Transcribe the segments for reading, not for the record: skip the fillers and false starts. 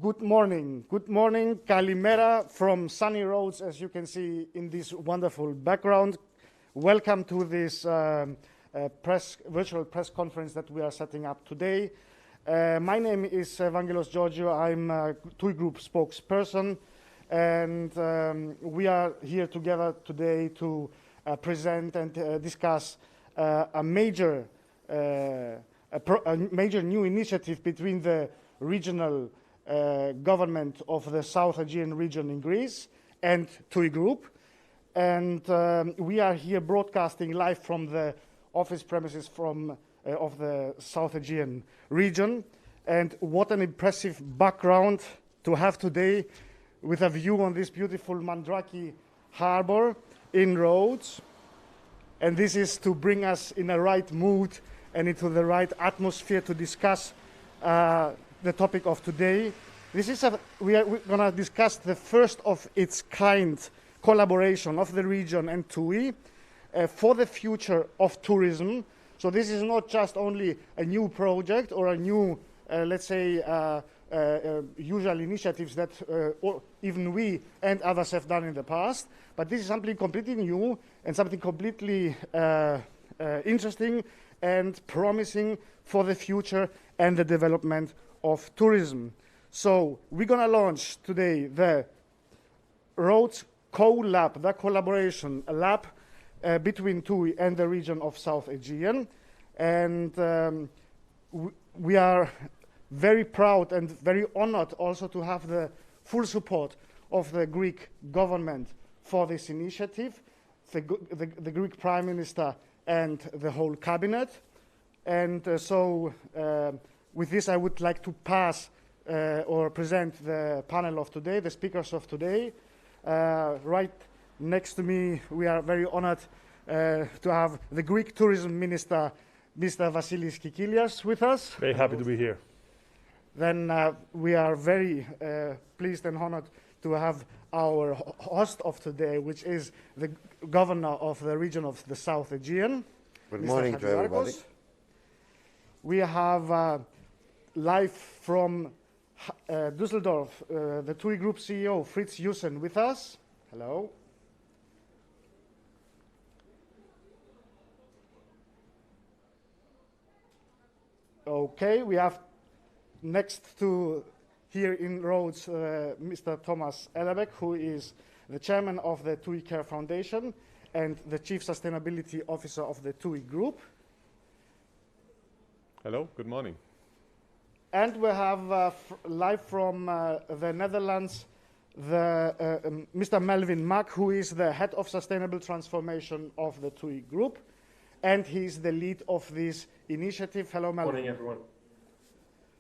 Good morning. Good morning. Kalimera from sunny Rhodes, as you can see in this wonderful background. Welcome to this virtual press conference that we are setting up today. My name is Evangelos Georgiou. I'm a TUI Group spokesperson, and we are here together today to present and discuss a major new initiative between the regional government of the South Aegean region in Greece and TUI Group. And we are here broadcasting live from the office premises of the South Aegean region. And what an impressive background to have today with a view on this beautiful Mandraki harbor in Rhodes. And this is to bring us in the right mood and into the right atmosphere to discuss the topic of today. We're going to discuss the first of its kind collaboration of the region and TUI for the future of tourism. So this is not just only a new project or a new, let's say, usual initiatives that or even we and others have done in the past, but this is something completely new and something completely interesting and promising for the future and the development of tourism. So we're going to launch today the Rhodes Co-Lab, the collaboration lab between TUI and the region of South Aegean. And we are very proud and very honored also to have the full support of the Greek government for this initiative, the Greek Prime Minister and the whole cabinet. And with this, I would like to pass or present the panel of today, the speakers of today. Right next to me, we are very honored to have the Greek Tourism Minister, Mr. Vasilis Kikilias, with us. Very happy to be here. Then we are very pleased and honored to have our host of today, which is the governor of the region of the South Aegean. Good Mr. morning to everybody. We have live from Düsseldorf, the TUI Group CEO, Fritz Joussen, with us. Hello. Okay, we have next to here in Rhodes, Mr. Thomas Ellerbeck, who is the chairman of the TUI Care Foundation and the chief sustainability officer of the TUI Group. Hello, good morning. And we have live from the Netherlands, Mr. Melvin Mack, who is the head of sustainable transformation of the TUI Group, and he's the lead of this initiative. Hello, Melvin. Morning, everyone.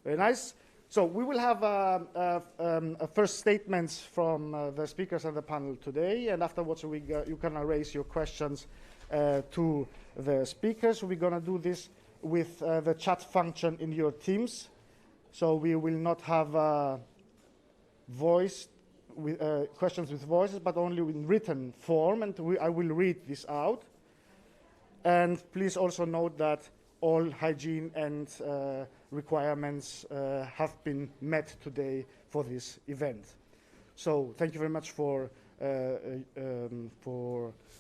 Very nice. So we will have first statements from the speakers and the panel today, and afterwards you can raise your questions to the speakers. We're going to do this with the chat function in your Teams. So we will not have questions with voices, but only in written form, and I will read this out. And please also note that all hygiene and requirements have been met today for this event. So thank you very much for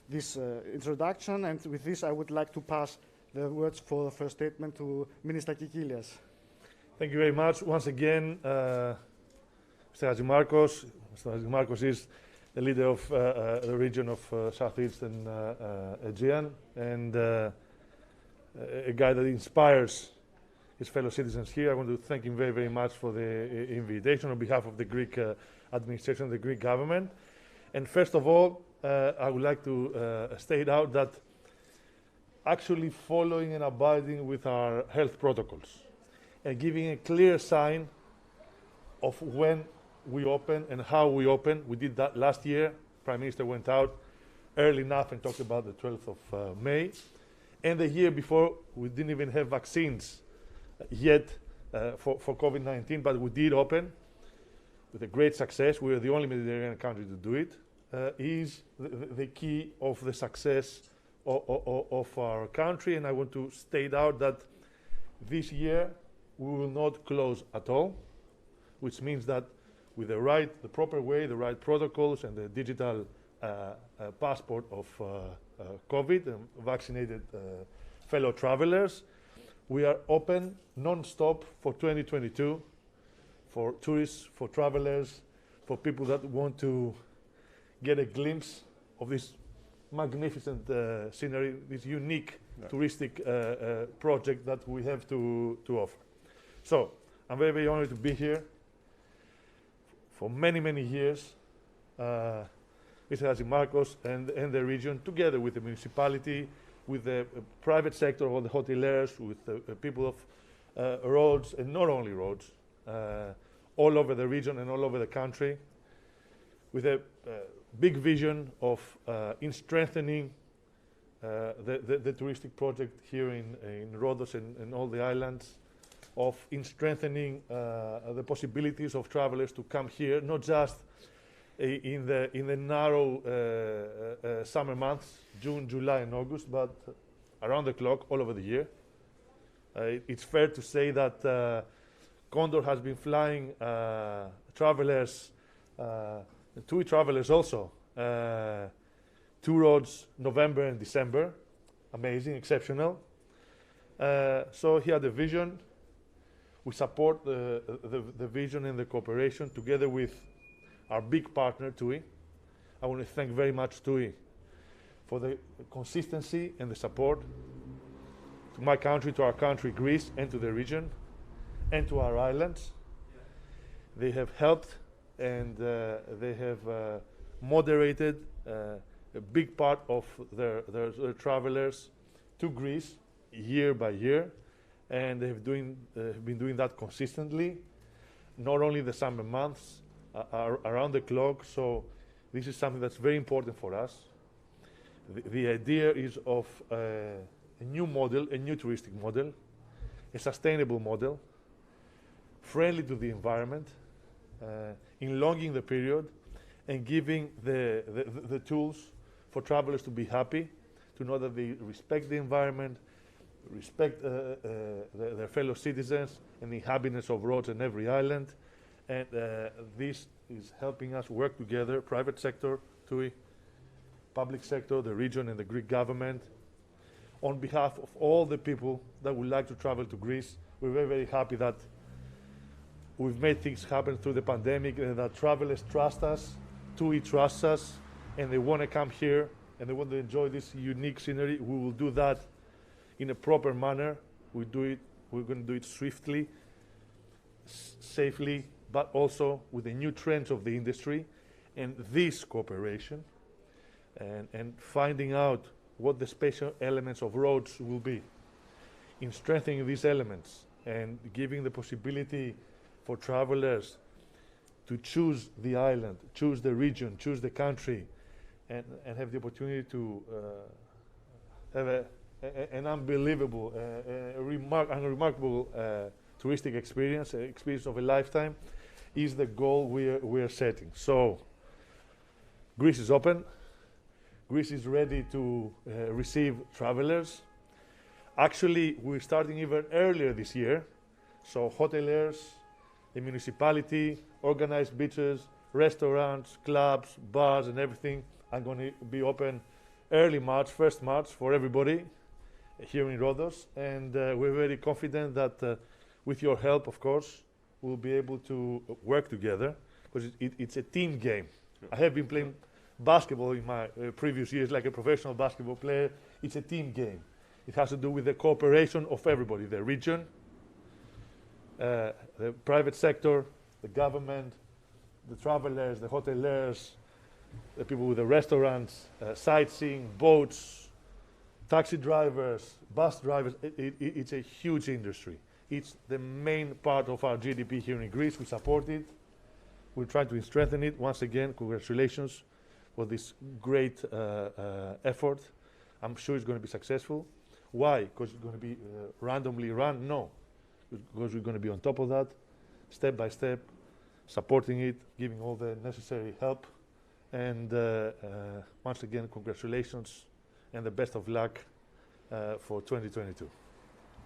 this introduction, and with this I would like to pass the words for the first statement to Minister Kikilias. Thank you very much. Once again, Mr. Chatzimarkos. Mr. Chatzimarkos is the leader of the region of South Eastern Aegean, and a guy that inspires his fellow citizens here. I want to thank him very, very much for the invitation on behalf of the Greek administration, the Greek government. And first of all, I would like to state out that actually following and abiding with our health protocols and giving a clear sign of when we open and how we open. We did that last year. Prime Minister went out early enough and talked about the 12th of May. And the year before, we didn't even have vaccines yet for COVID-19, but we did open with a great success. We are the only Mediterranean country to do it. Is the key of the success of our country. And I want to state out that this year we will not close at all. which means that with the proper way, the right protocols, and the digital passport of COVID and vaccinated fellow travelers, we are open non-stop for 2022 for tourists, for travelers, for people that want to get a glimpse of this magnificent scenery, this unique touristic project that we have to offer. So I'm very, very honored to be here. For many, many years, Mr. Chatzimarkos and the region, together with the municipality, with the private sector, or the hoteliers, with the people of Rhodes, and not only Rhodes, all over the region and all over the country, with a big vision of in strengthening the touristic project here in Rhodes and all the islands, of in strengthening the possibilities of travelers to come here, not just in the narrow summer months, June, July, and August, but around the clock, all over the year. It's fair to say that Condor has been flying travelers, TUI travelers also, to Rhodes November and December. Amazing, exceptional. So he had a vision. We support the vision and the cooperation together with our big partner, TUI. I want to thank very much TUI for the consistency and the support to my country, to our country, Greece, and to the region, and to our islands. They have helped and they have moderated a big part of their travelers to Greece year by year, and they have been doing that consistently, not only the summer months, around the clock. So this is something that's very important for us. The idea is of a new model, a new touristic model, a sustainable model, friendly to the environment, elongating the period, and giving the tools for travelers to be happy, to know that they respect the environment, respect their fellow citizens and the inhabitants of Rhodes and every island. And this is helping us work together, private sector, TUI, public sector, the region, and the Greek government, on behalf of all the people that would like to travel to Greece. We're very, very happy that we've made things happen through the pandemic, and that travelers trust us, TUI trusts us, and they want to come here, and they want to enjoy this unique scenery. We will do that in a proper manner. We're going to do it swiftly, safely, but also with the new trends of the industry, and this cooperation, and finding out what the special elements of Rhodes will be, in strengthening these elements and giving the possibility for travelers to choose the island, choose the region, choose the country, and have the opportunity to have an unbelievable, remarkable touristic experience, experience of a lifetime, is the goal we are setting. So Greece is open. Greece is ready to receive travelers. Actually, we're starting even earlier this year. So hoteliers, the municipality, organized beaches, restaurants, clubs, bars, and everything are going to be open early March, 1st March, for everybody here in Rhodes. And we're very confident that with your help, of course, we'll be able to work together, because it's a team game. I have been playing basketball in my previous years, like a professional basketball player. It's a team game. It has to do with the cooperation of everybody, the region, the private sector, the government, the travelers, the hoteliers, the people with the restaurants, sightseeing, boats, taxi drivers, bus drivers. It's a huge industry. It's the main part of our GDP here in Greece. We support it. We're trying to strengthen it. Once again, congratulations for this great effort. I'm sure it's going to be successful. Why? Because it's going to be randomly run? No. Because we're going to be on top of that, step by step, supporting it, giving all the necessary help. And once again, congratulations and the best of luck for 2022.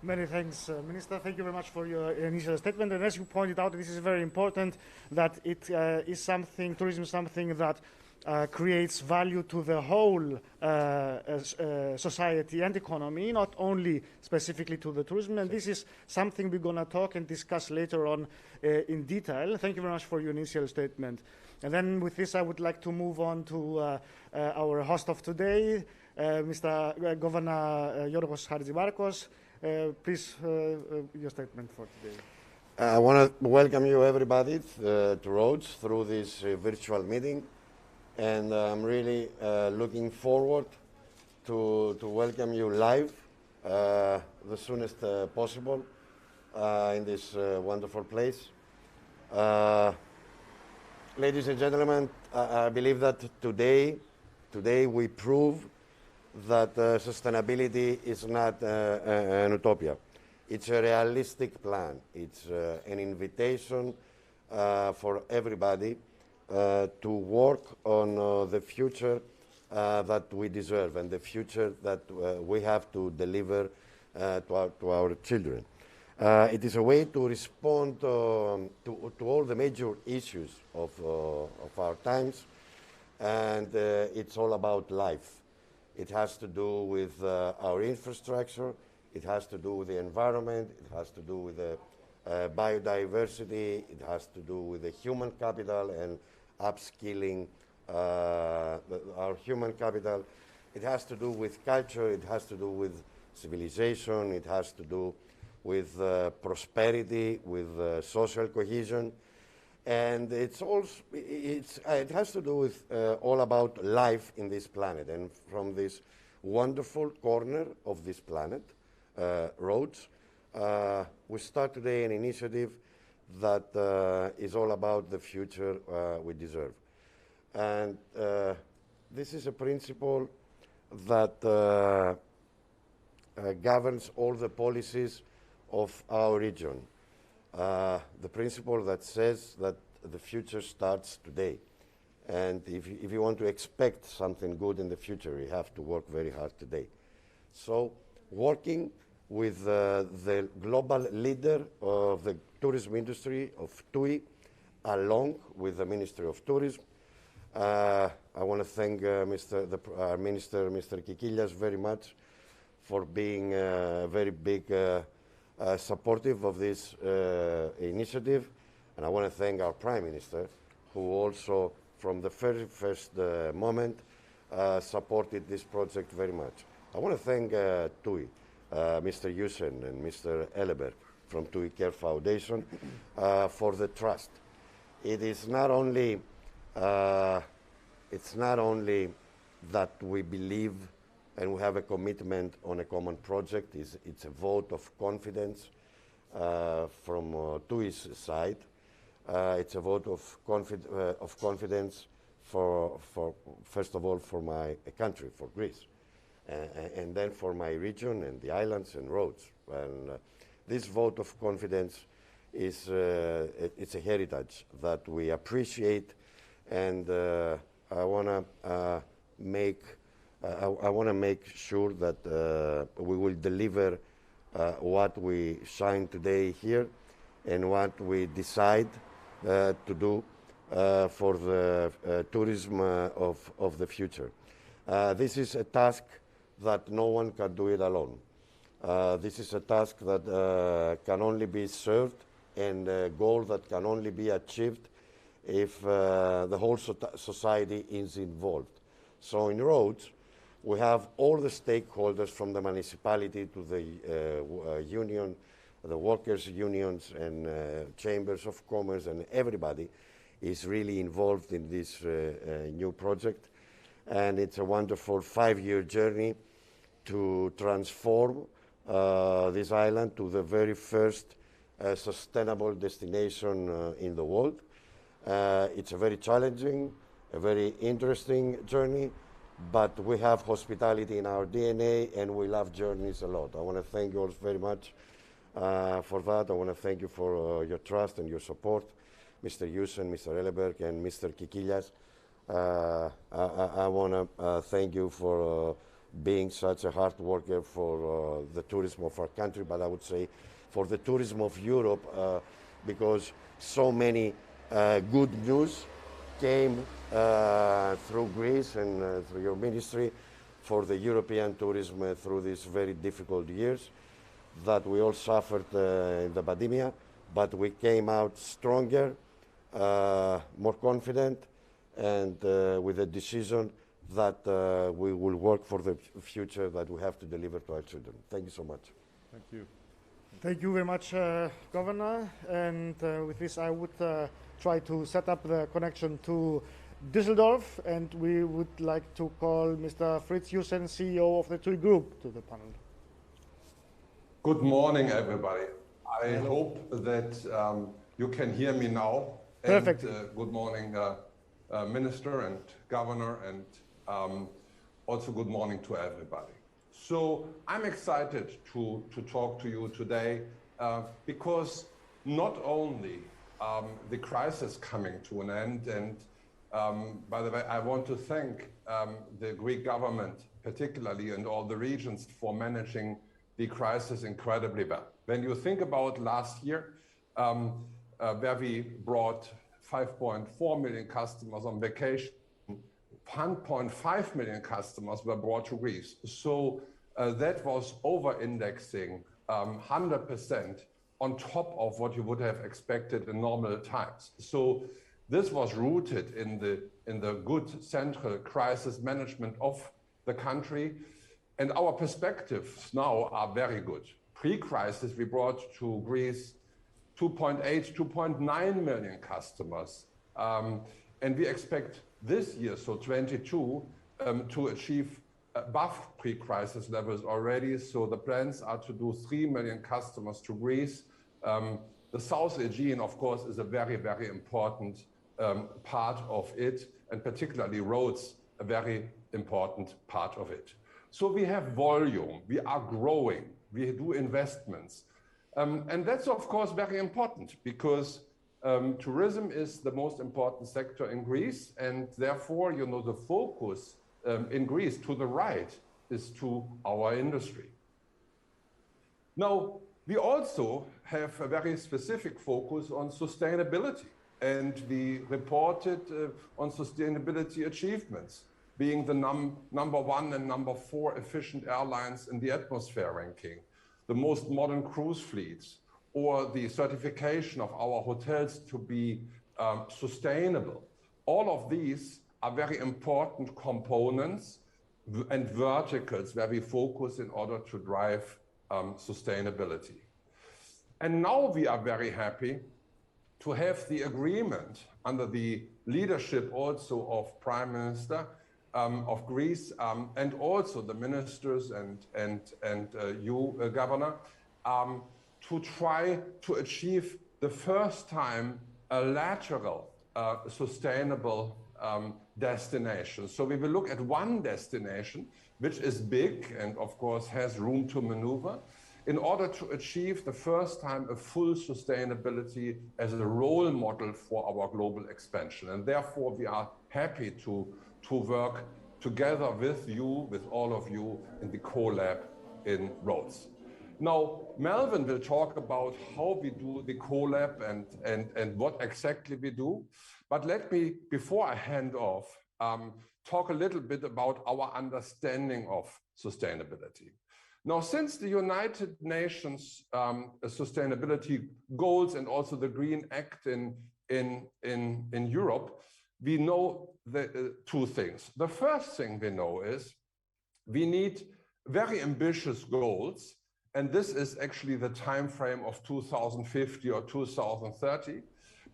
Many thanks, Minister. Thank you very much for your initial statement. And as you pointed out, this is very important that it is something, tourism is something that creates value to the whole society and economy, not only specifically to the tourism. And this is something we're going to talk and discuss later on in detail. Thank you very much for your initial statement. And then with this, I would like to move on to our host of today, Mr. Governor George Chatzimarkos. Please, your statement for today. I want to welcome you, everybody, to Rhodes through this virtual meeting. And I'm really looking forward to welcome you live the soonest possible in this wonderful place. Ladies and gentlemen, I believe that today we prove that sustainability is not an utopia. It's a realistic plan. It's an invitation for everybody to work on the future that we deserve and the future that we have to deliver to our children. It is a way to respond to all the major issues of our times, and it's all about life. It has to do with our infrastructure, it has to do with the environment, it has to do with the biodiversity, it has to do with the human capital and upskilling our human capital. It has to do with culture, it has to do with civilization, it has to do with prosperity, with social cohesion. And it has to do with all about life in this planet. And from this wonderful corner of this planet, Rhodes, we start today an initiative that is all about the future we deserve. And this is a principle that governs all the policies of our region. The principle that says that the future starts today. And if you want to expect something good in the future, you have to work very hard today. So working with the global leader of the tourism industry of TUI, along with the Ministry of Tourism, I want to thank our Minister, Mr. Kikilias, very much for being very big supportive of this initiative. And I want to thank our Prime Minister, who also, from the very first moment, supported this project very much. I want to thank TUI, Mr. Joussen and Mr. Elleberg from TUI Care Foundation for the trust. It is not only, it's not only that we believe and we have a commitment on a common project. It's a vote of confidence from TUI's side. It's a vote of confidence for first of all, for my country, for Greece, and then for my region and the islands and Rhodes. And this vote of confidence is it's a heritage that we appreciate, and I want to make sure that we will deliver what we shine today here and what we decide to do for the tourism of the future. This is a task that no one can do it alone. This is a task that can only be served and a goal that can only be achieved if the whole society is involved. So in Rhodes, we have all the stakeholders from the municipality to the union, the workers' unions and chambers of commerce, and everybody is really involved in this new project. And it's a wonderful 5-year journey to transform this island to the very first sustainable destination in the world. It's a very challenging, a very interesting journey, but we have hospitality in our DNA and we love journeys a lot. I want to thank you all very much for that. I want to thank you for your trust and your support, Mr. Joussen, Mr. Elleberg, and Mr. Kikilias. I want to thank you for being such a hard worker for the tourism of our country, but I would say for the tourism of Europe, because so many good news came through Greece and through your ministry for the European tourism through these very difficult years that we all suffered in the pandemic, but we came out stronger, more confident, and with a decision that we will work for the future that we have to deliver to our children. Thank you so much. Thank you. Thank you very much, Governor. And with this, I would try to set up the connection to Düsseldorf, and we would like to call Mr. Fritz Joussen, CEO of the TUI Group, to the panel. Good morning, everybody. I hope that you can hear me now. Perfect. And, good morning, Minister and Governor, and also good morning to everybody. So I'm excited to talk to you today because not only the crisis coming to an end, and by the way, I want to thank the Greek government particularly and all the regions for managing the crisis incredibly well. When you think about last year, where we brought 5.4 million customers on vacation, 1.5 million customers were brought to Greece. So that was over-indexing 100% on top of what you would have expected in normal times. So this was rooted in the good central crisis management of the country. And our perspectives now are very good. Pre-crisis, we brought to Greece 2.8, 2.9 million customers. And we expect this year, so 22, to achieve above pre-crisis levels already. So the plans are to do 3 million customers to Greece. The South Aegean, of course, is a very, very important part of it, and particularly Rhodes, a very important part of it. So we have volume, we are growing, we do investments. And that's, of course, very important because tourism is the most important sector in Greece. And therefore, you know, the focus in Greece to the right is to our industry. Now, we also have a very specific focus on sustainability. And we reported on sustainability achievements, being the number 1 and number 4 efficient airlines in the atmosphere ranking, the most modern cruise fleets, or the certification of our hotels to be sustainable. All of these are very important components and verticals where we focus in order to drive sustainability. And now we are very happy to have the agreement under the leadership also of Prime Minister of Greece and also the ministers and you, Governor, to try to achieve the first time a lateral sustainable destination. So we will look at one destination, which is big and of course has room to maneuver, in order to achieve the first time a full sustainability as a role model for our global expansion. And therefore we are happy to work together with you, with all of you in the CoLab in Rhodes. Now, Melvin will talk about how we do the CoLab and what exactly we do. But let me, before I hand off, talk a little bit about our understanding of sustainability. Now, since the United Nations sustainability goals and also the Green Act in Europe, we know the two things. The first thing we know is we need very ambitious goals, and this is actually the time frame of 2050 or 2030.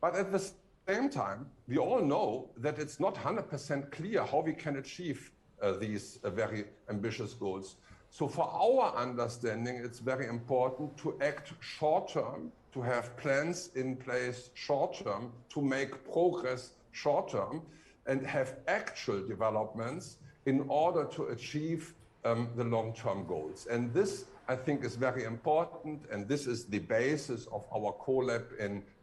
But at the same time, we all know that it's not 100% clear how we can achieve these very ambitious goals. So for our understanding, it's very important to act short-term, to have plans in place short-term, to make progress short-term, and have actual developments in order to achieve the long-term goals. And this, I think, is very important, and this is the basis of our CoLab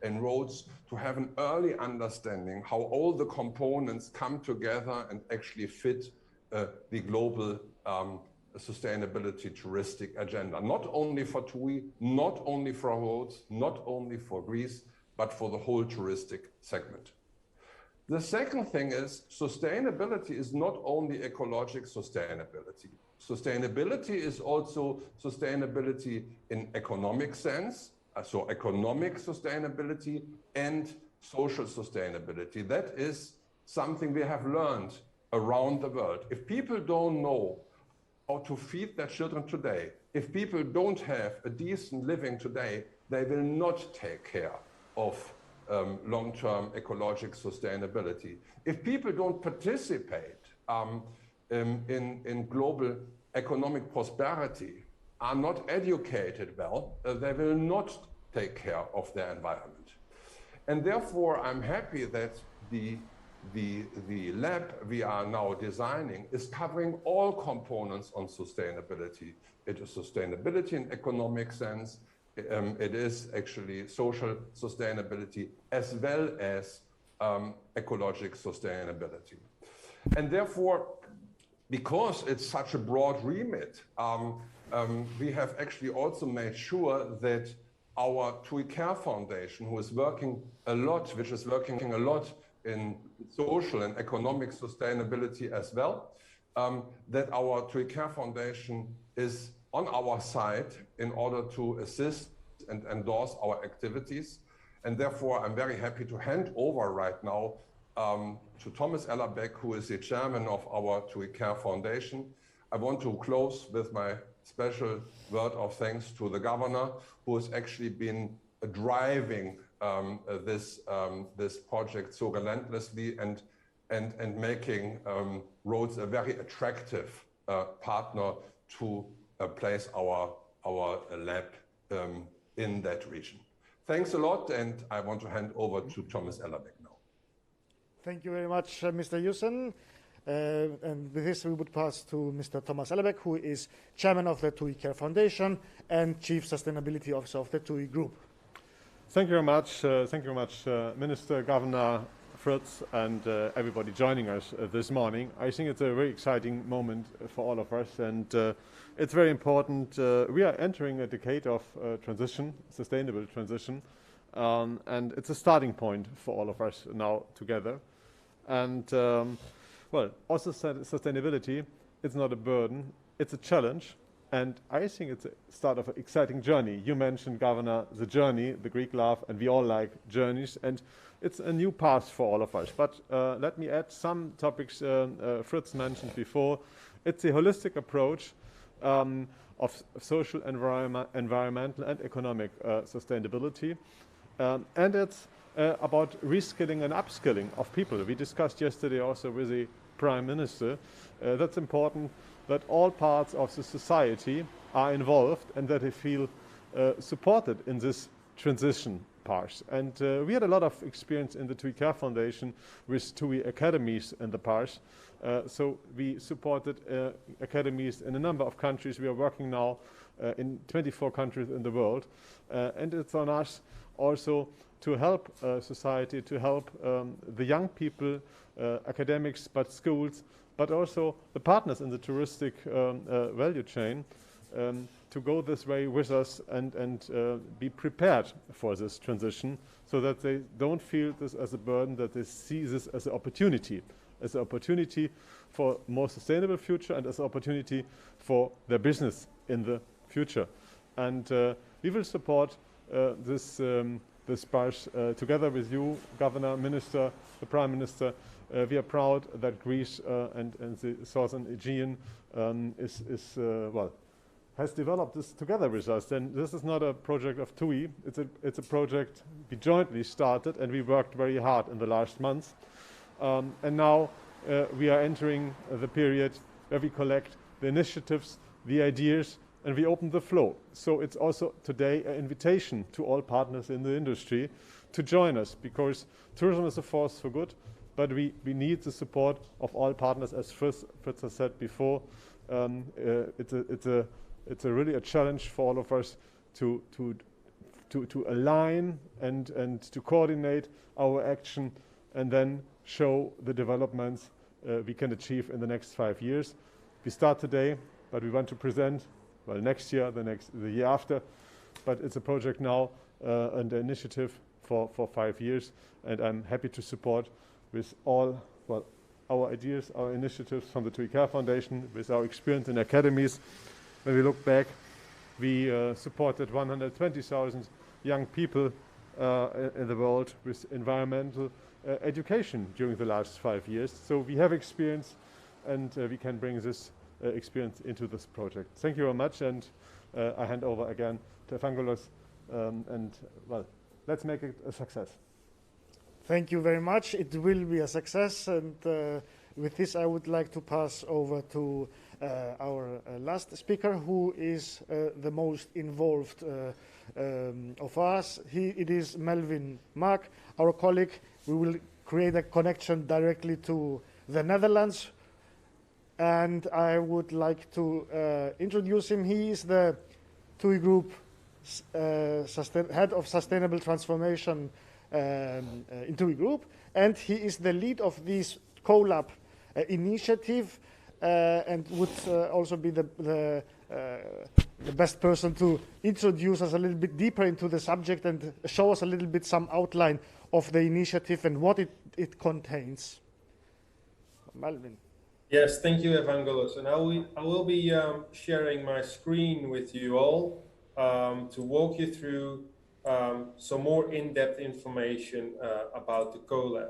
in Rhodes, to have an early understanding how all the components come together and actually fit the global sustainability touristic agenda, not only for TUI, not only for Rhodes, not only for Greece, but for the whole touristic segment. The second thing is sustainability is not only ecological sustainability. Sustainability is also sustainability in economic sense, so economic sustainability and social sustainability. That is something we have learned around the world. If people don't know how to feed their children today, if people don't have a decent living today, they will not take care of long-term ecological sustainability. If people don't participate in global economic prosperity, are not educated well, they will not take care of their environment. And therefore, I'm happy that the lab we are now designing is covering all components on sustainability. It is sustainability in economic sense, it is actually social sustainability as well as ecological sustainability. And therefore, because it's such a broad remit, we have actually also made sure that our TUI Care Foundation, which is working a lot in social and economic sustainability as well, that our TUI Care Foundation is on our side in order to assist and endorse our activities. And therefore, I'm very happy to hand over right now to Thomas Ellerbeck, who is the chairman of our TUI Care Foundation. I want to close with my special word of thanks to the governor, who has actually been driving this project so relentlessly and making Rhodes a very attractive partner to place our lab in that region. Thanks a lot, and I want to hand over to Thomas Ellerbeck now. Thank you very much, Mr. Joussen. And with this, we would pass to Mr. Thomas Ellerbeck, who is chairman of the TUI Care Foundation and chief sustainability officer of the TUI Group. Thank you very much. Minister, Governor Fritz, and everybody joining us this morning. I think it's a very exciting moment for all of us, and it's very important. We are entering a decade of transition, sustainable transition, and it's a starting point for all of us now together. And well, also sustainability, it's not a burden, it's a challenge. And I think it's a start of an exciting journey. You mentioned, Governor, the journey, the Greek love, and we all like journeys. And it's a new path for all of us. But let me add some topics Fritz mentioned before. It's a holistic approach of social, environmental, and economic sustainability. And it's about reskilling and upskilling of people. We discussed yesterday also with the Prime Minister. That's important, that all parts of the society are involved and that they feel supported in this transition part. And we had a lot of experience in the TUI Care Foundation with TUI academies in the past. So we supported academies in a number of countries. We are working now in 24 countries in the world. And it's on us also to help society, to help the young people, academics, but schools, but also the partners in the touristic value chain to go this way with us and be prepared for this transition so that they don't feel this as a burden, that they see this as an opportunity for a more sustainable future and as an opportunity for their business in the future. And we will support this part together with you, Governor, Minister, the Prime Minister. We are proud that Greece and the South Aegean has developed this together with us. And this is not a project of TUI. It's a project we jointly started, and we worked very hard in the last months. And now we are entering the period where we collect the initiatives, the ideas, and we open the flow. So it's also today an invitation to all partners in the industry to join us, because tourism is a force for good, but we need the support of all partners, as Fritz has said before. It's really a challenge for all of us to align and to coordinate our action and then show the developments we can achieve in the next 5 years. We start today, but we want to present, well, next year, the year after, but it's a project now and an initiative for 5 years, and I'm happy to support with all, well, our ideas, our initiatives from the TUI Care Foundation, with our experience in academies. When we look back, we supported 120,000 young people in the world with environmental education during the last 5 years. So we have experience, and we can bring this experience into this project. Thank you very much, and I hand over again to Evangelos, and well, let's make it a success. Thank you very much. It will be a success, and with this I would like to pass over to our last speaker, who is the most involved of us. It is Melvin Mark, our colleague. We will create a connection directly to the Netherlands, and I would like to introduce him. He is the TUI Group Head of Sustainable Transformation in TUI Group, and he is the lead of this CoLab initiative, and would also be the best person to introduce us a little bit deeper into the subject and show us a little bit some outline of the initiative and what it contains. Melvin. Yes, thank you, Evangelos. And I will be sharing my screen with you all to walk you through some more in-depth information about the CoLab.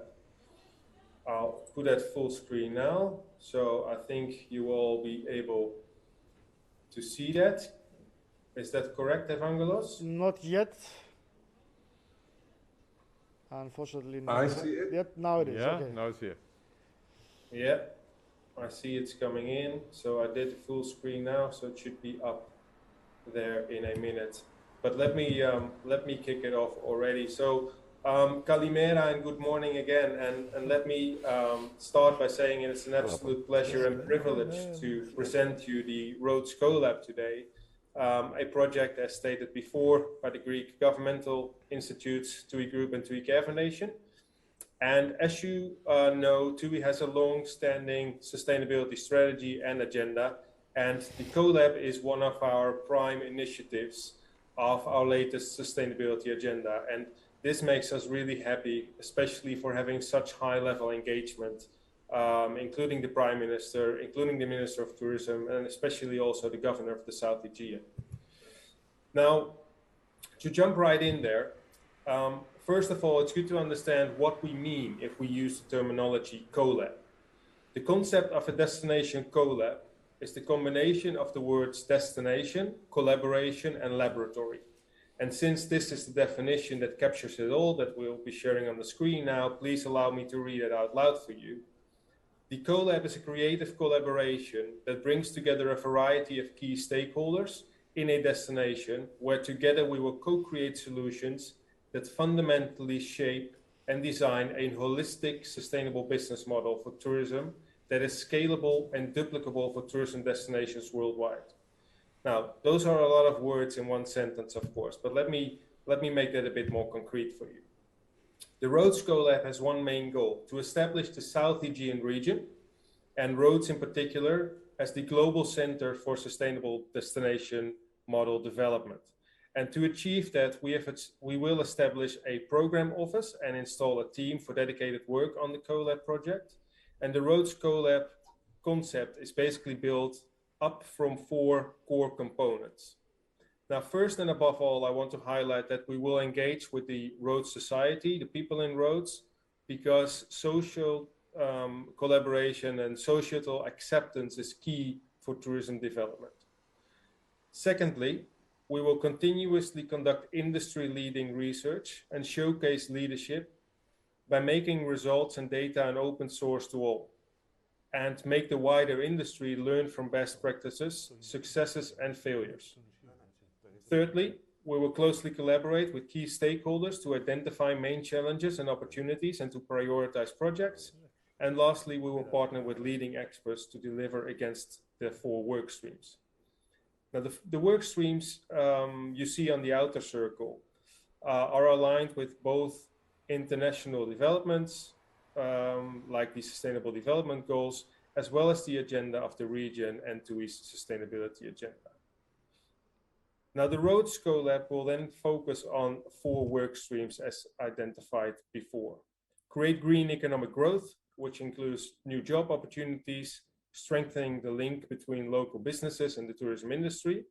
I'll put that full screen now, so I think you will all be able to see that. Is that correct, Evangelos? Not yet. Unfortunately, not I see it. yet. Now it is. Yeah, Okay. now it's here. Yeah, I see it's coming in. So I did the full screen now, so it should be up there in a minute. But let me kick it off already. So Kalimera and good morning again, and let me start by saying it's an absolute pleasure and privilege to present you the Rhodes CoLab today, a project as stated before by the Greek governmental institutes, TUI Group and TUI Care Foundation. And as you know, TUI has a long-standing sustainability strategy and agenda, and the CoLab is one of our prime initiatives of our latest sustainability agenda. And this makes us really happy, especially for having such high-level engagement, including the Prime Minister, including the Minister of Tourism, and especially also the Governor of the South Aegean. Now, to jump right in there, first of all, it's good to understand what we mean if we use the terminology CoLab. The concept of a destination CoLab is the combination of the words destination, collaboration, and laboratory. And since this is the definition that captures it all that we'll be sharing on the screen now, please allow me to read it out loud for you. The CoLab is a creative collaboration that brings together a variety of key stakeholders in a destination where together we will co-create solutions that fundamentally shape and design a holistic, sustainable business model for tourism that is scalable and duplicable for tourism destinations worldwide. Now, those are a lot of words in one sentence, of course, but let me make that a bit more concrete for you. The Rhodes CoLab has one main goal: to establish the South Aegean region, and Rhodes in particular, as the global center for sustainable destination model development. And to achieve that, we will establish a program office and install a team for dedicated work on the CoLab project. And the Rhodes CoLab concept is basically built up from 4 core components. Now, first and above all, I want to highlight that we will engage with the Rhodes Society, the people in Rhodes, because social collaboration and societal acceptance is key for tourism development. Secondly, we will continuously conduct industry-leading research and showcase leadership by making results and data an open source to all, and make the wider industry learn from best practices, successes, and failures. Thirdly, we will closely collaborate with key stakeholders to identify main challenges and opportunities and to prioritize projects. And lastly, we will partner with leading experts to deliver against the 4 work streams. Now, the work streams you see on the outer circle are aligned with both international developments, like the Sustainable Development Goals, as well as the agenda of the region and TUI's sustainability agenda. Now, the Rhodes CoLab will then focus on 4 work streams as identified before. Create green economic growth, which includes new job opportunities, strengthening the link between local businesses and the tourism industry.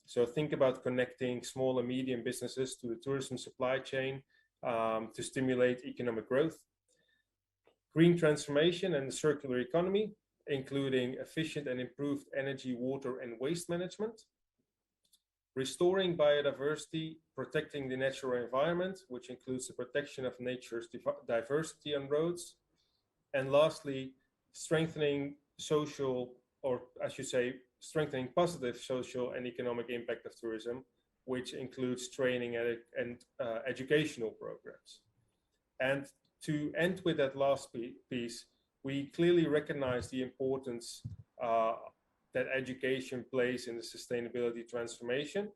So think about connecting small and medium businesses to the tourism supply chain to stimulate economic growth. Green transformation and the circular economy, including efficient and improved energy, water, and waste management. Restoring biodiversity, protecting the natural environment, which includes the protection of nature's diversity on Rhodes. And lastly, strengthening social, or I should say, strengthening positive social and economic impact of tourism, which includes training and educational programs. And to end with that last piece, we clearly recognize the importance that education plays in the sustainability transformation,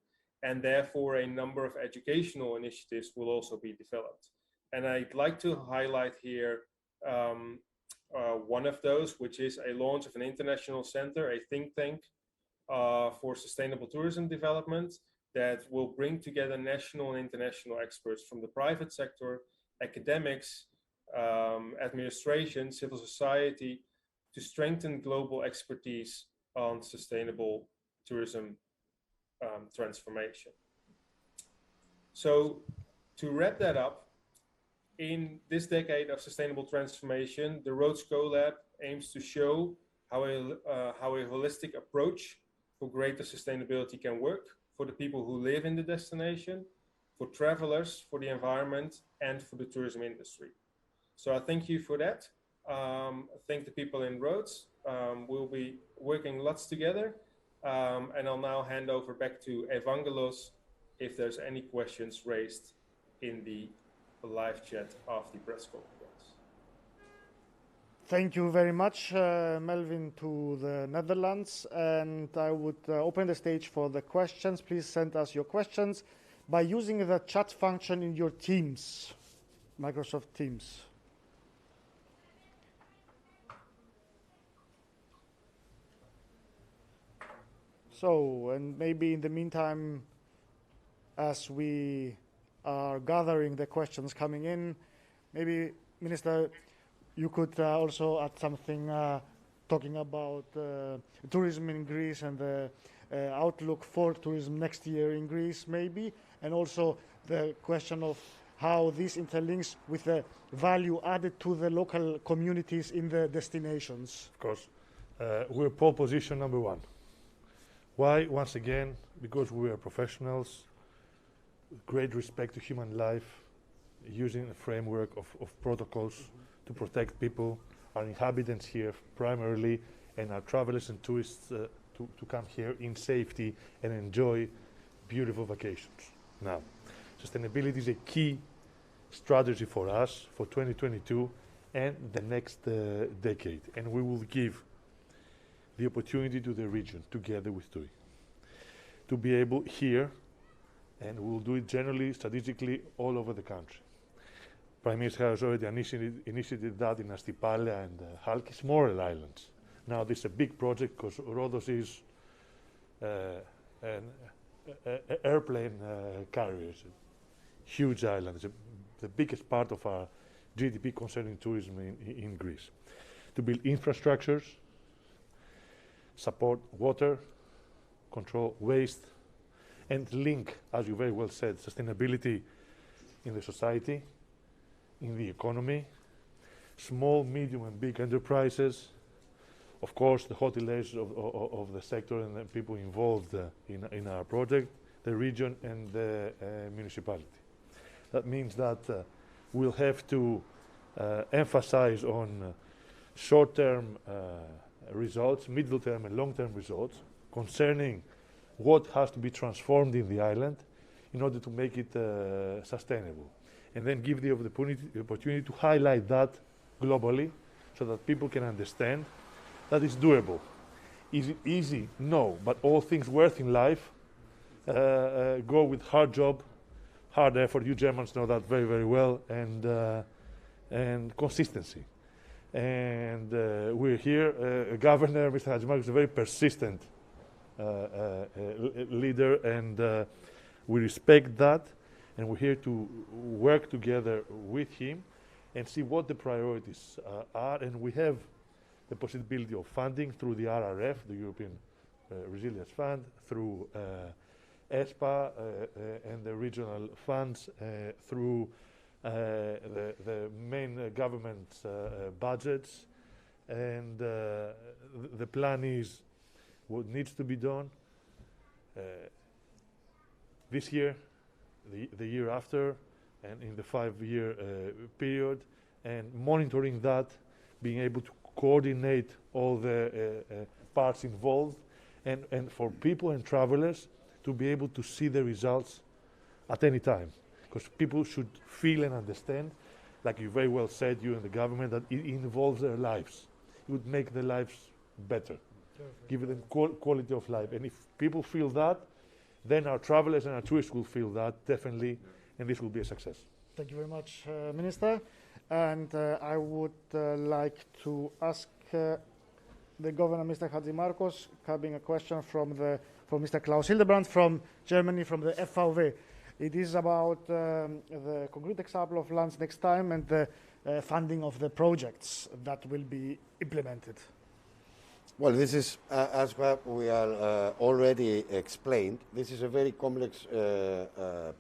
and therefore a number of educational initiatives will also be developed. And I'd like to highlight here one of those, which is a launch of an international center, a think tank for sustainable tourism development that will bring together national and international experts from the private sector, academics, administration, civil society, to strengthen global expertise on sustainable tourism transformation. So to wrap that up, in this decade of sustainable transformation, the Rhodes CoLab aims to show how a holistic approach for greater sustainability can work for the people who live in the destination, for travelers, for the environment, and for the tourism industry. So I thank you for that. Thank the people in Rhodes. We'll be working lots together. And I'll now hand over back to Evangelos if there's any questions raised in the live chat of the press conference. Thank you very much, Melvin, to the Netherlands. And I would open the stage for the questions. Please send us your questions by using the chat function in your Teams, Microsoft Teams. So, and maybe in the meantime, as we are gathering the questions coming in, maybe, Minister, you could also add something talking about tourism in Greece and the outlook for tourism next year in Greece, maybe, and also the question of how this interlinks with the value added to the local communities in the destinations. Of course, we're pole position number 1. Why? Once again, because we are professionals, great respect to human life, using a framework of protocols to protect people, our inhabitants here primarily, and our travelers and tourists to come here in safety and enjoy beautiful vacations. Now, sustainability is a key strategy for us for 2022 and the next decade, and we will give the opportunity to the region together with TUI to be able here, and we'll do it generally, strategically all over the country. Prime Minister has already initiated that in Astypalea and Halki, smaller islands. Now this is a big project because Rhodes is an airplane carrier, huge island. It's the biggest part of our GDP concerning tourism in Greece. To build infrastructures, support water, control waste, and link, as you very well said, sustainability in the society, in the economy, small, medium, and big enterprises, of course, the hoteliers of the sector and the people involved in our project, the region, and the municipality. That means that we'll have to emphasize on short-term results, middle-term and long-term results concerning what has to be transformed in the island in order to make it sustainable. And then give the opportunity to highlight that globally so that people can understand that it's doable. Is it easy? No, but all things worth in life go with hard job, hard effort. You Germans know that very, very well, and consistency. And we're here. Governor Mr. Chatzimarkos is a very persistent leader, and we respect that. And we're here to work together with him and see what the priorities are. And we have the possibility of funding through the RRF, the European Resilience Fund, through ESPA and the regional funds, through the main government budgets. And the plan is what needs to be done this year, the year after, and in the 5-year period, and monitoring that, being able to coordinate all the parts involved, and for people and travelers to be able to see the results at any time. Because people should feel and understand, like you very well said, you and the government, that it involves their lives. It would make their lives better, give them quality of life. And if people feel that, then our travelers and our tourists will feel that, definitely, and this will be a success. Thank you very much, Minister. And I would like to ask the Governor, Mr. Chatzimarkos, having a question from Mr. Klaus Hildebrand from Germany, from the FVW. It is about the concrete example of Lands Next Time and the funding of the projects that will be implemented. Well, this is, as we are already explained, this is a very complex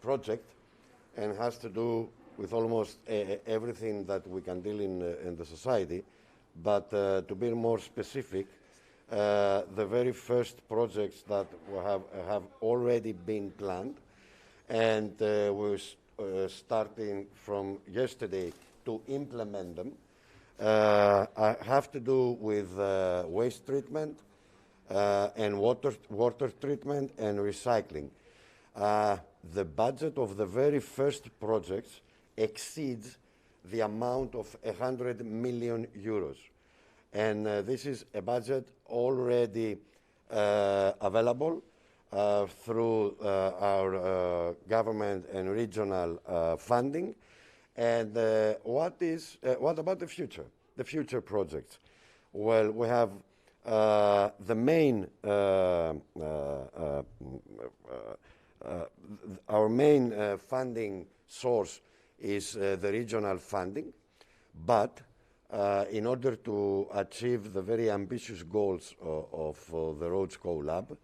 project and has to do with almost everything that we can deal in the society. But to be more specific, the very first projects that have already been planned, and we're starting from yesterday to implement them, have to do with waste treatment and water treatment and recycling. The budget of the very first projects exceeds the amount of 100 million euros. And this is a budget already available through our government and regional funding. And what about the future? The future projects? Well, we have the main, our main funding source is the regional funding, but in order to achieve the very ambitious goals of the Rhodes Co-Lab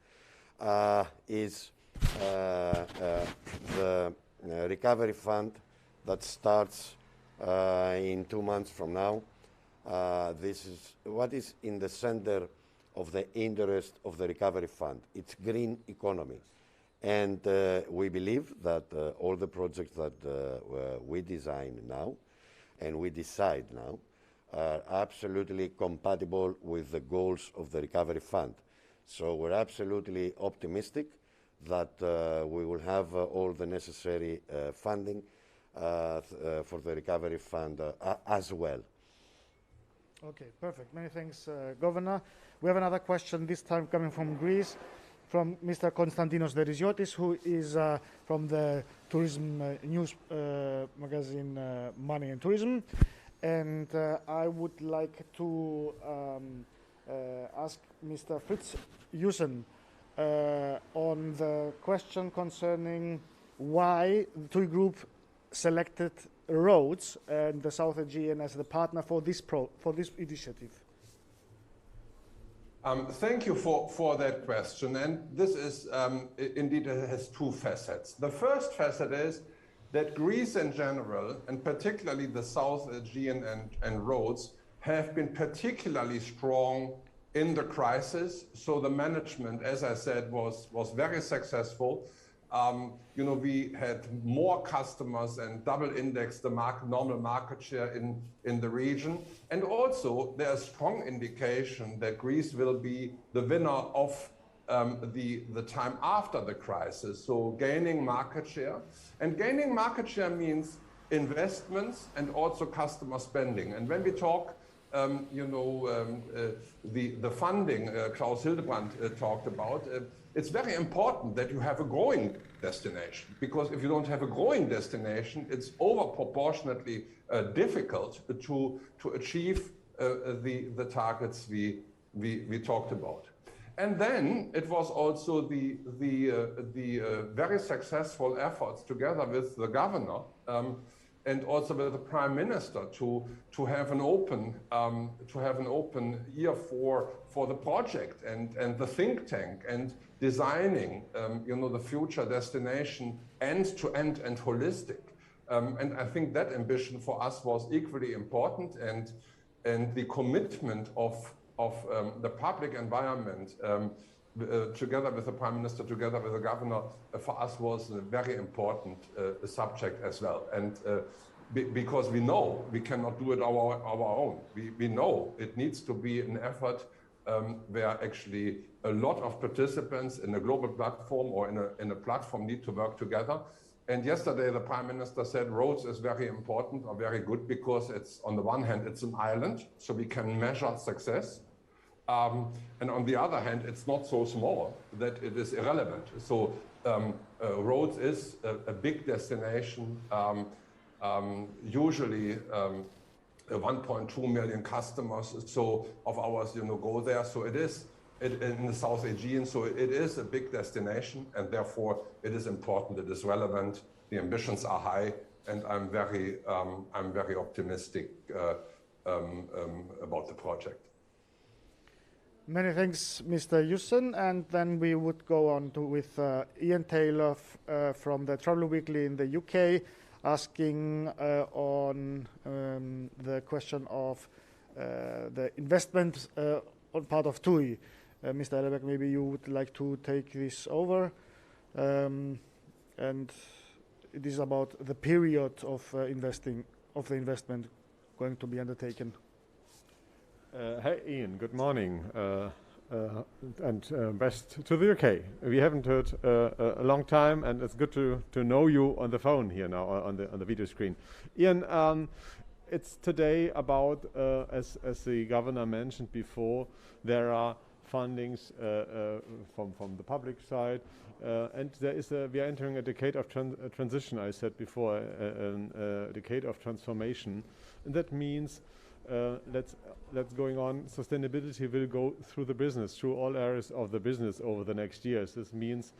is the recovery fund that starts in 2 months from now. This is what is in the center of the interest of the recovery fund. It's green economy. And we believe that all the projects that we design now and we decide now are absolutely compatible with the goals of the recovery fund. So we're absolutely optimistic that we will have all the necessary funding for the recovery fund as well. Okay, perfect. Many thanks, Governor. We have another question, this time coming from Greece, from Mr. Konstantinos Deriziotis, who is from the tourism news magazine Money and Tourism. And I would like to ask Mr. Fritz Joussen on the question concerning why the TUI Group selected Rhodes and the South Aegean as the partner for this initiative. Thank you for that question. And this is indeed, it has two facets. The first facet is that Greece in general, and particularly the South Aegean and Rhodes, have been particularly strong in the crisis. So the management, as I said, was very successful. You know, we had more customers and double indexed the normal market share in the region. And also there's strong indication that Greece will be the winner of the time after the crisis. So gaining market share. And gaining market share means investments and also customer spending. And when we talk, you know, the funding Klaus Hildebrand talked about, it's very important that you have a growing destination, because if you don't have a growing destination, it's over proportionately difficult to achieve the targets we talked about. And then it was also the very successful efforts together with the governor and also with the prime minister to have an open ear for the project and the think tank and designing the future destination end-to-end and holistic. And I think that ambition for us was equally important, and the commitment of the public environment together with the prime minister, together with the governor, for us was a very important subject as well. And because we know we cannot do it our own. We know it needs to be an effort where actually a lot of participants in a global platform or in a platform need to work together. And yesterday the prime minister said Rhodes is very important or very good because it's, on the one hand, it's an island, so we can measure success. And on the other hand, it's not so small that it is irrelevant. So Rhodes is a big destination, usually 1.2 million customers so of ours go there. So it is in the South Aegean, so it is a big destination, and therefore it is important, it is relevant, the ambitions are high, and I'm very optimistic about the project. Many thanks, Mr. Joussen, and then we would go on with Ian Taylor from the Travel Weekly in the UK, asking on the question of the investment on part of TUI. Mr. Ellebeck, maybe you would like to take this over, and it is about the period of the investment going to be undertaken. Hey Ian, good morning, and best to the UK. We haven't heard a long time, and it's good to know you on the phone here now on the video screen. Ian, it's today about as the governor mentioned before, there are fundings from the public side, and we are entering a decade of transition. I said before, a decade of transformation, and that means. That's going on. Sustainability will go through the business, through all areas of the business over the next years. This means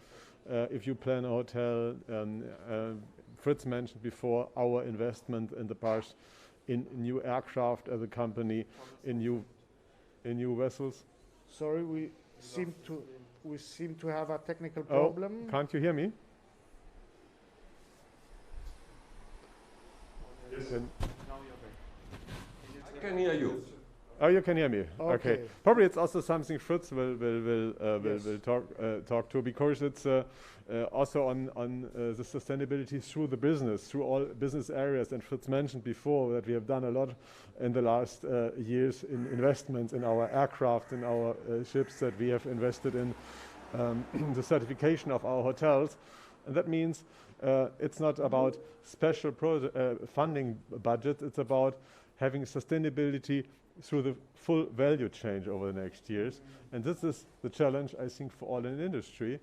if you plan a hotel, Fritz mentioned before our investment in the past in new aircraft as a company, in new vessels. Sorry, we seem to have a technical problem. Oh, can't you hear me? Yes. I can hear you. Oh, you can hear me. Okay. Probably it's also something Fritz will talk to, because it's also on the sustainability through the business, through all business areas. And Fritz mentioned before that we have done a lot in the last years in investments in our aircraft, in our ships, that we have invested in the certification of our hotels. And that means it's not about special funding budget. It's about having sustainability through the full value chain over the next years. And this is the challenge, I think, for all in the industry.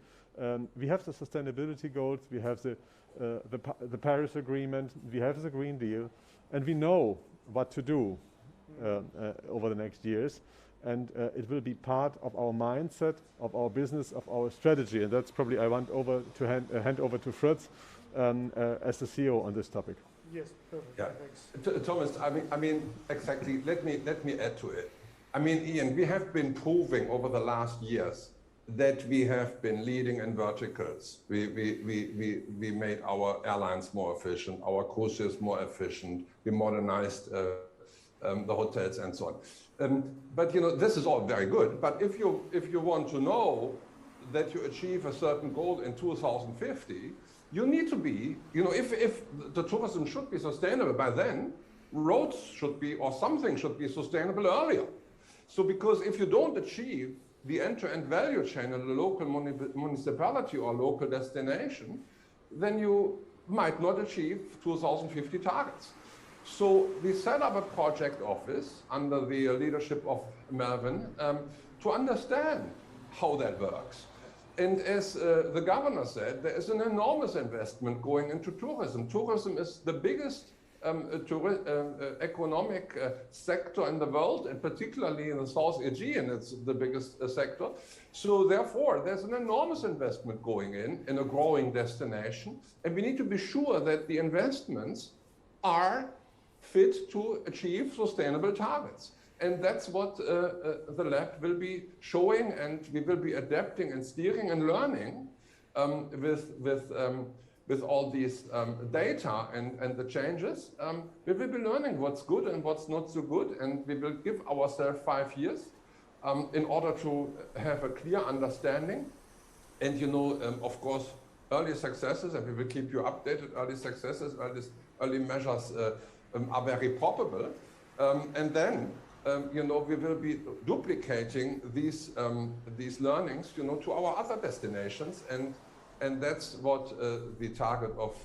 We have the sustainability goals, we have the Paris Agreement, we have the Green Deal, and we know what to do over the next years. And it will be part of our mindset, of our business, of our strategy. And that's probably I want to hand over to Fritz as the CEO on this topic. Yes, perfect. Yeah. Thanks. Thomas, I mean, exactly. Let me add to it. I mean, Ian, we have been proving over the last years that we have been leading in verticals. We made our airlines more efficient, our cruises more efficient. We modernized the hotels and so on. But this is all very good. But if you want to know that you achieve a certain goal in 2050. You need to be, if the tourism should be sustainable by then, Rhodes should be, or something should be sustainable earlier. So because if you don't achieve the end-to-end value chain in the local municipality or local destination, then you might not achieve 2050 targets. So we set up a project office under the leadership of Melvin to understand how that works. And as the governor said, there is an enormous investment going into tourism. Tourism is the biggest economic sector in the world, and particularly in the South Aegean, it's the biggest sector. So therefore, there's an enormous investment going in a growing destination, and we need to be sure that the investments are fit to achieve sustainable targets. And that's what the lab will be showing, and we will be adapting and steering and learning with all these data and the changes. We will be learning what's good and what's not so good, and we will give ourselves 5 years in order to have a clear understanding. And you know, of course, early successes, and we will keep you updated, early successes, early measures are very probable. And then, you know, we will be duplicating these learnings, you know, to our other destinations, and that's what the target of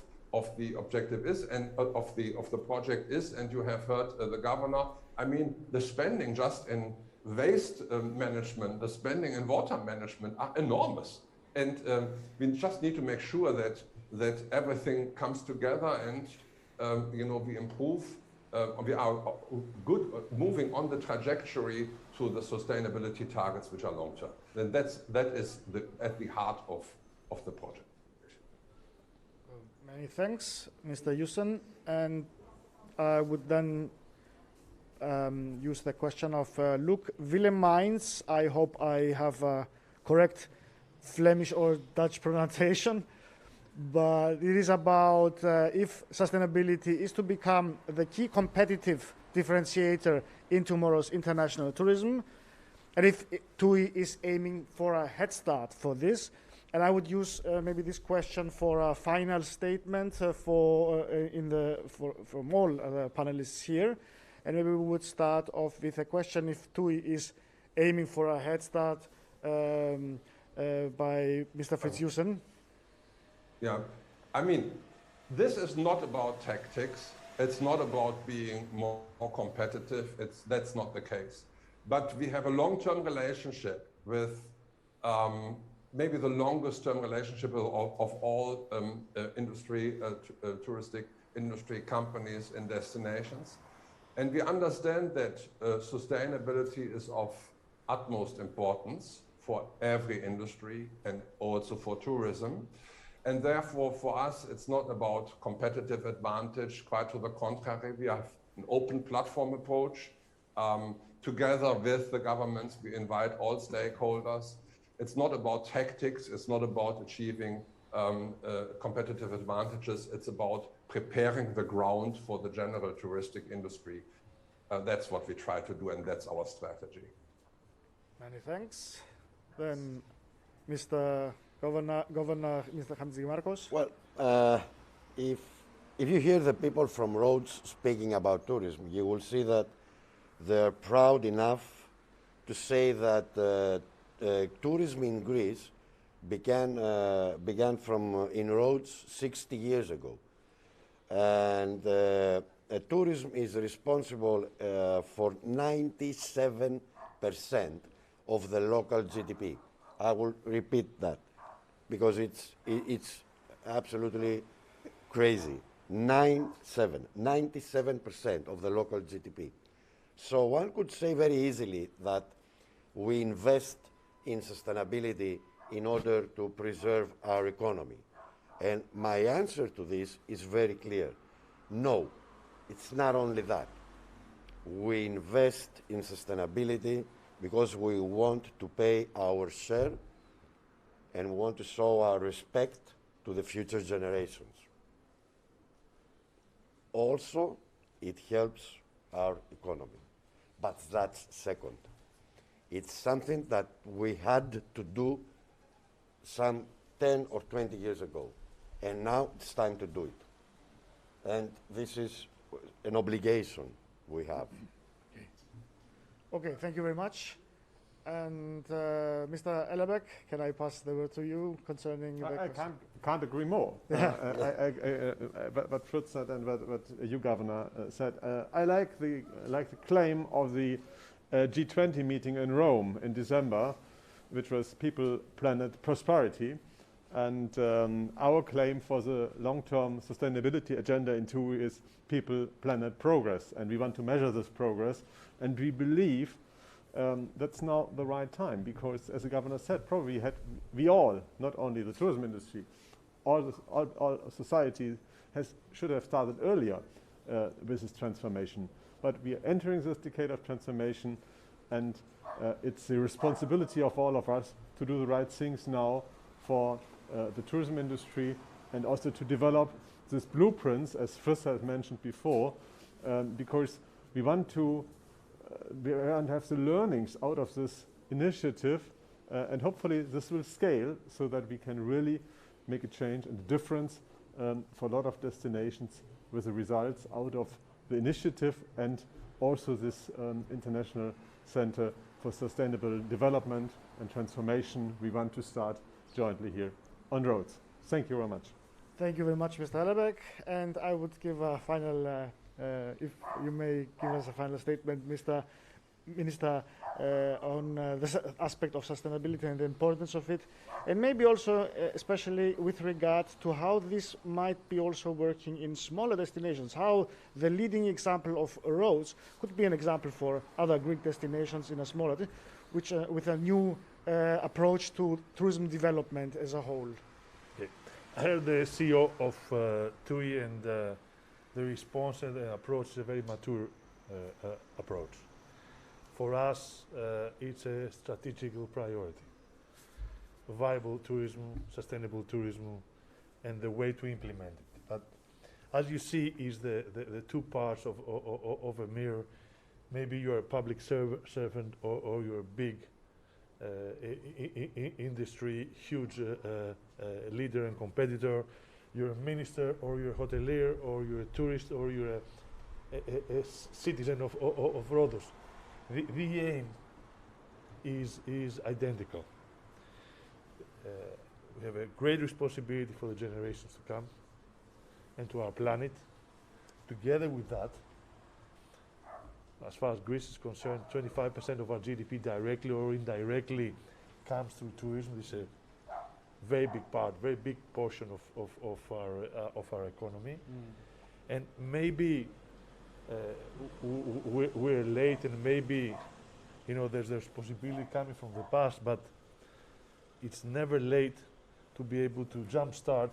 the objective is, and of the project is. And you have heard the governor. I mean, the spending just in waste management, the spending in water management are enormous, and we just need to make sure that everything comes together, and you know, we improve. We are good moving on the trajectory to the sustainability targets, which are long term. And that is at the heart of the project. Many thanks, Mr. Joussen. And I would then use the question of Luc Willemijns. I hope I have a correct Flemish or Dutch pronunciation. But it is about if sustainability is to become the key competitive differentiator in tomorrow's international tourism, and if TUI is aiming for a head start for this. And I would use maybe this question for a final statement from all the panelists here. And maybe we would start off with a question if TUI is aiming for a head start by Mr. Fritz Joussen. Yeah, I mean, this is not about tactics. It's not about being more competitive. That's not the case. But we have a long-term relationship with maybe the longest term relationship of all touristic industry companies and destinations. And we understand that sustainability is of utmost importance for every industry and also for tourism. And therefore, for us, it's not about competitive advantage. Quite to the contrary, we have an open platform approach. Together with the governments, we invite all stakeholders. It's not about tactics. It's not about achieving competitive advantages. It's about preparing the ground for the general touristic industry. That's what we try to do, and that's our strategy. Many thanks. Then, Mr. Governor Mr. Chatzimarkos. Well, if you hear the people from Rhodes speaking about tourism, you will see that they're proud enough to say that tourism in Greece began from in Rhodes 60 years ago, and tourism is responsible for 97% of the local GDP. I will repeat that, because it's absolutely crazy. 97% of the local GDP. So one could say very easily that we invest in sustainability in order to preserve our economy. And my answer to this is very clear. No, it's not only that. We invest in sustainability because we want to pay our share and want to show our respect to the future generations. Also, it helps our economy. But that's second. It's something that we had to do some 10 or 20 years ago. And now it's time to do it. And this is an obligation we have. Okay, thank you very much. And Mr. Ellerbeck, can I pass the word to you concerning the I can't agree more. What Fritz said and what you, Governor, said. I like the claim of the G20 meeting in Rome in December, which was People, Planet, Prosperity. And our claim for the long-term sustainability agenda in TUI is people, planet, progress. And we want to measure this progress. And we believe that's now the right time, because as the governor said, probably we all, not only the tourism industry, all society should have started earlier with this transformation. But we are entering this decade of transformation, and it's the responsibility of all of us to do the right things now for the tourism industry, and also to develop these blueprints, as Fritz has mentioned before, because we want to have the learnings out of this initiative, and hopefully this will scale so that we can really make a change and a difference for a lot of destinations with the results out of the initiative, and also this International Center for Sustainable Development and Transformation we want to start jointly here on Rhodes. Thank you very much. Thank you very much, Mr. Hellebeck. And I would give a final, if you may give us a final statement, Mr. Minister, on this aspect of sustainability and the importance of it, and maybe also especially with regard to how this might be also working in smaller destinations, how the leading example of Rhodes could be an example for other Greek destinations in a smaller, which with a new approach to tourism development as a whole. Okay. I heard the CEO of TUI, and the response and the approach is a very mature approach. For us, it's a strategical priority. Viable tourism, sustainable tourism, and the way to implement it. But as you see, is the two parts of a mirror. Maybe you're a public servant, or you're a big industry, huge leader and competitor. You're a minister, or you're a hotelier, or you're a tourist, or you're a citizen of Rhodes. The aim is identical. We have a great responsibility for the generations to come and to our planet. Together with that, as far as Greece is concerned, 25% of our GDP directly or indirectly comes through tourism. This is a very big part, very big portion of our economy. And maybe we're late, and maybe there's a responsibility coming from the past, but it's never late to be able to jumpstart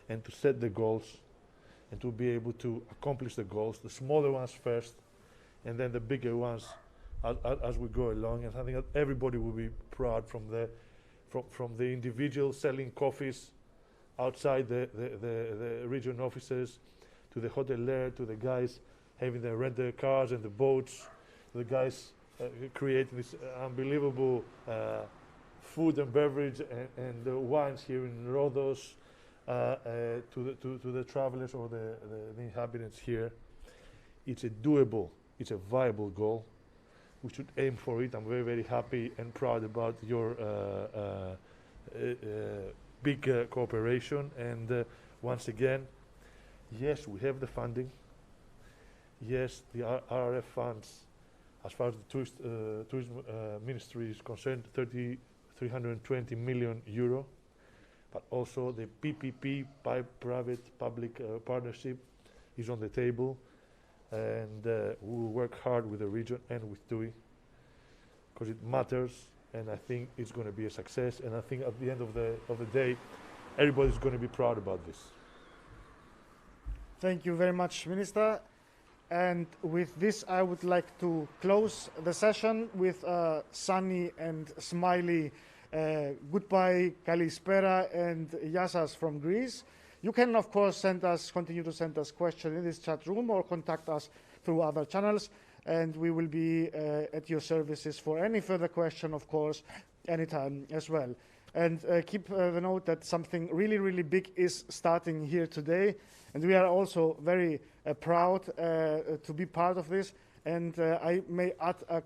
and to set the goals and to be able to accomplish the goals, the smaller ones first, and then the bigger ones as we go along. And I think that everybody will be proud, from the individual selling coffees outside the region offices, to the hotelier, to the guys having the rental cars and the boats, to the guys creating this unbelievable food and beverage and the wines here in Rhodes, to the travelers or the inhabitants here. It's a doable, it's a viable goal. We should aim for it. I'm very, very happy and proud about your big cooperation. And once again, yes, we have the funding. Yes, the RRF funds, as far as the tourism ministry is concerned, 320 million euro, but also the PPP, private-public partnership, is on the table, and we will work hard with the region and with TUI, because it matters, and I think it's going to be a success, and I think at the end of the day, everybody's going to be proud about this. Thank you very much, Minister. And with this, I would like to close the session with a sunny and smiley goodbye, Kalispera, and Yassas from Greece. You can, of course, continue to send us questions in this chat room, or contact us through other channels, and we will be at your services for any further question, of course, anytime as well. And keep the note that something really, really big is starting here today, and we are also very proud to be part of this. And I may add a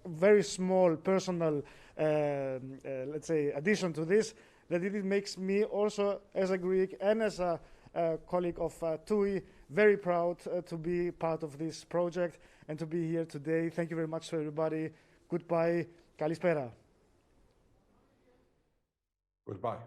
very small personal, let's say, addition to this, that it makes me also, as a Greek and as a colleague of TUI, very proud to be part of this project and to be here today. Thank you very much to everybody. Goodbye. Kalispera. Goodbye.